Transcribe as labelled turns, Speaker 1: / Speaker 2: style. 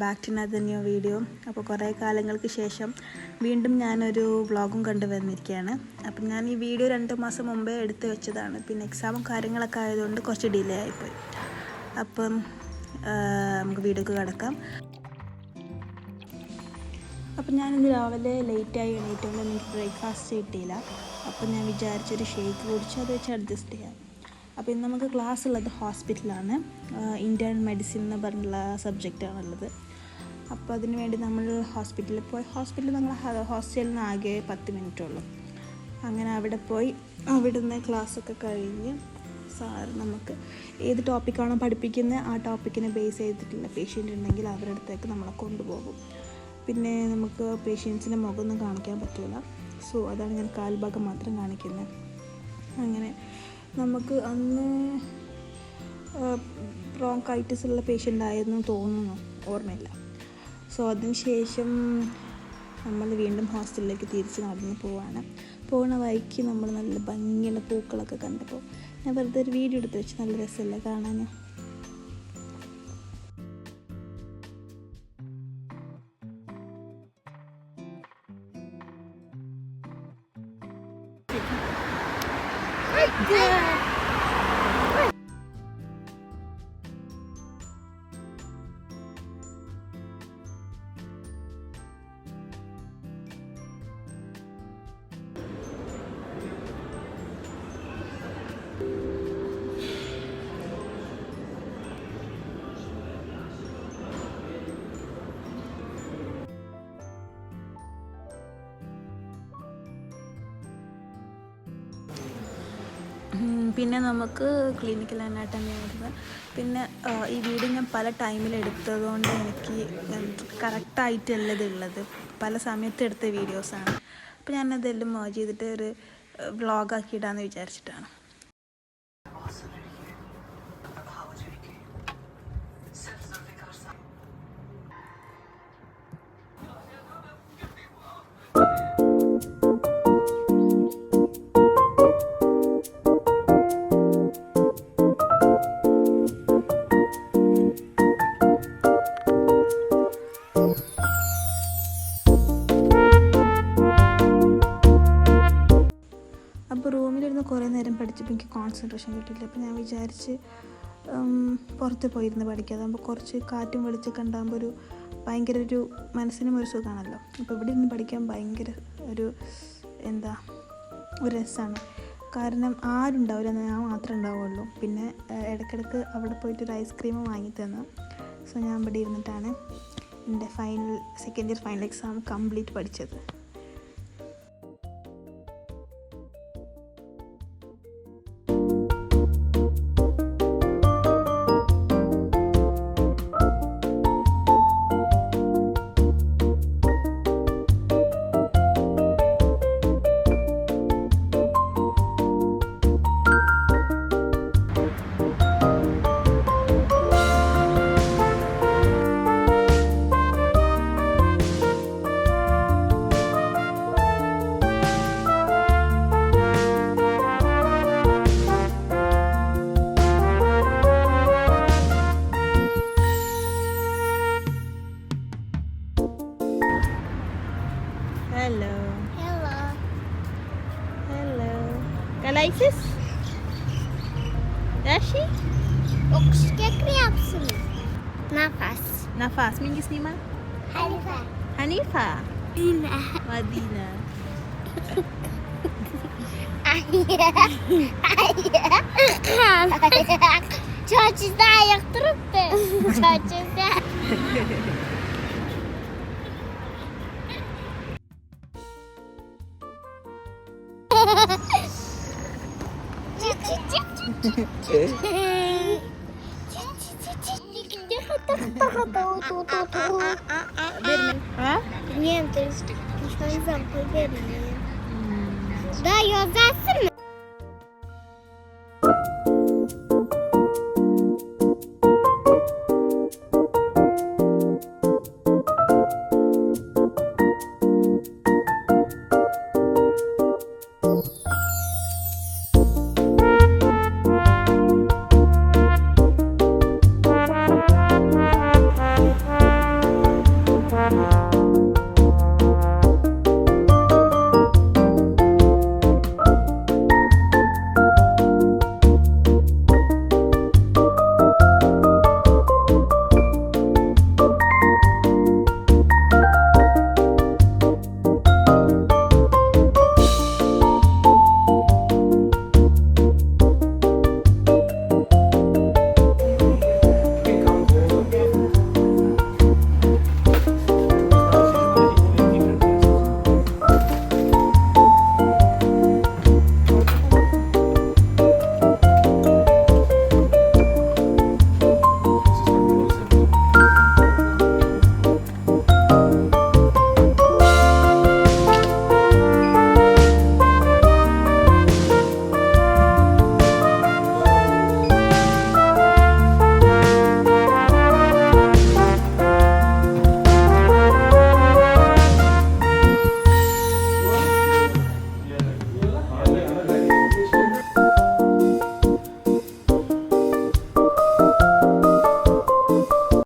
Speaker 1: Back to another new video. അപ്പോൾ കുറേ കാലങ്ങൾക്ക് ശേഷം വീണ്ടും ഞാനൊരു വ്ളോഗും കണ്ടുവന്നിരിക്കുകയാണ്. അപ്പം ഞാൻ ഈ വീഡിയോ 2 മാസം മുമ്പേ എടുത്ത് വെച്ചതാണ്. പിന്നെ എക്സാമും കാര്യങ്ങളൊക്കെ ആയതുകൊണ്ട് കുറച്ച് ഡിലേ ആയിപ്പോയി. അപ്പം നമുക്ക് വീഡിയോക്ക് കിടക്കാം. അപ്പം ഞാനിന്ന് രാവിലെ ലേറ്റായി എണീറ്റുകൊണ്ട് എനിക്ക് ബ്രേക്ക്ഫാസ്റ്റ് കിട്ടിയില്ല. അപ്പം ഞാൻ വിചാരിച്ചൊരു ഷേക്ക് കുടിച്ച് അത് വെച്ച് അഡ്ജസ്റ്റ് ചെയ്യാം. അപ്പോൾ ഇന്ന് നമുക്ക് ക്ലാസ് ഉള്ളത് ഹോസ്പിറ്റലാണ്. ഇന്ത്യൻ മെഡിസിൻ എന്ന് പറഞ്ഞുള്ള സബ്ജക്റ്റാണുള്ളത്. അപ്പോൾ അതിന് വേണ്ടി നമ്മൾ ഹോസ്പിറ്റലിൽ പോയി. നമ്മൾ ഹോസ്റ്റലിൽ നിന്ന് ആകെ 10 മിനിറ്റുള്ളൂ. അങ്ങനെ അവിടെ പോയി അവിടുന്ന് ക്ലാസ്സൊക്കെ കഴിഞ്ഞ് സാർ നമുക്ക് ഏത് ടോപ്പിക്കാണോ പഠിപ്പിക്കുന്നത് ആ ടോപ്പിക്കിനെ ബേസ് ചെയ്തിട്ടുള്ള പേഷ്യൻ്റ് ഉണ്ടെങ്കിൽ അവരുടെ അടുത്തേക്ക് നമ്മളെ കൊണ്ടുപോകും. പിന്നെ നമുക്ക് പേഷ്യൻസിൻ്റെ മുഖമൊന്നും കാണിക്കാൻ പറ്റില്ല. സോ അതാണ് ഞാൻ കാൽഭാഗം മാത്രം കാണിക്കുന്നത്. അങ്ങനെ നമുക്ക് അന്ന് ബ്രോങ്കൈറ്റിസ് ഉള്ള പേഷ്യൻ്റ് ആയിരുന്നു തോന്നുന്നു, ഓർമ്മയില്ല. സോ അതിന് ശേഷം നമ്മൾ വീണ്ടും ഹോസ്റ്റലിലേക്ക് തിരിച്ച് നടന്ന് പോവാണ്. പോകുന്ന വഴിക്ക് നമ്മൾ നല്ല ഭംഗിയുള്ള പൂക്കളൊക്കെ കണ്ടപ്പോൾ ഞാൻ വെറുതെ ഒരു വീഡിയോ എടുത്ത് വെച്ച്. നല്ല രസമല്ലേ കാണാൻ. പിന്നെ നമുക്ക് ക്ലിനിക്കൽ അനാട്ടമി ആയിരുന്നു. പിന്നെ ഈ വീഡിയോ ഞാൻ പല ടൈമിൽ എടുത്തതുകൊണ്ട് എനിക്ക് കറക്റ്റായിട്ടല്ല ഇതുള്ളത്. പല സമയത്ത് എടുത്ത വീഡിയോസാണ്. അപ്പോൾ ഞാനതെല്ലാം മേർജ് ചെയ്തിട്ട് ഒരു വ്ളോഗാക്കി ഇടാമെന്ന് വിചാരിച്ചിട്ടാണ്. അപ്പോൾ റൂമിലിരുന്ന് കുറേ നേരം പഠിച്ചപ്പോൾ എനിക്ക് കോൺസെൻട്രേഷൻ കിട്ടിയില്ല. അപ്പോൾ ഞാൻ വിചാരിച്ച് പുറത്ത് പോയിരുന്ന് പഠിക്കാം. അതാകുമ്പോൾ കുറച്ച് കാറ്റും വെളിച്ചമൊക്കെ ഉണ്ടാകുമ്പോൾ ഭയങ്കര ഒരു മനസ്സിനും ഒരു സുഖമാണല്ലോ. അപ്പോൾ ഇവിടെ ഇരുന്ന് പഠിക്കാൻ ഭയങ്കര ഒരു രസമാണ്. കാരണം ആരും ഉണ്ടാവില്ല, ഞാൻ മാത്രമേ ഉണ്ടാവുള്ളൂ. പിന്നെ ഇടയ്ക്കിടയ്ക്ക് അവിടെ പോയിട്ടൊരു ഐസ്ക്രീം വാങ്ങി തന്നു. സോ ഞാൻ ഇവിടെ ഇരുന്നിട്ടാണ് എൻ്റെ second year final exam complete പഠിച്ചത്. Hello. Kalaisis? Dashi?
Speaker 2: Oxkekri yapsın.
Speaker 1: Nafas. Mingis Nima? Hanifa. Madina.
Speaker 2: Çocuklar ayaktırıp da. Çocuklar. Нет, то есть что из-за пыльни. Да, ее засыпали.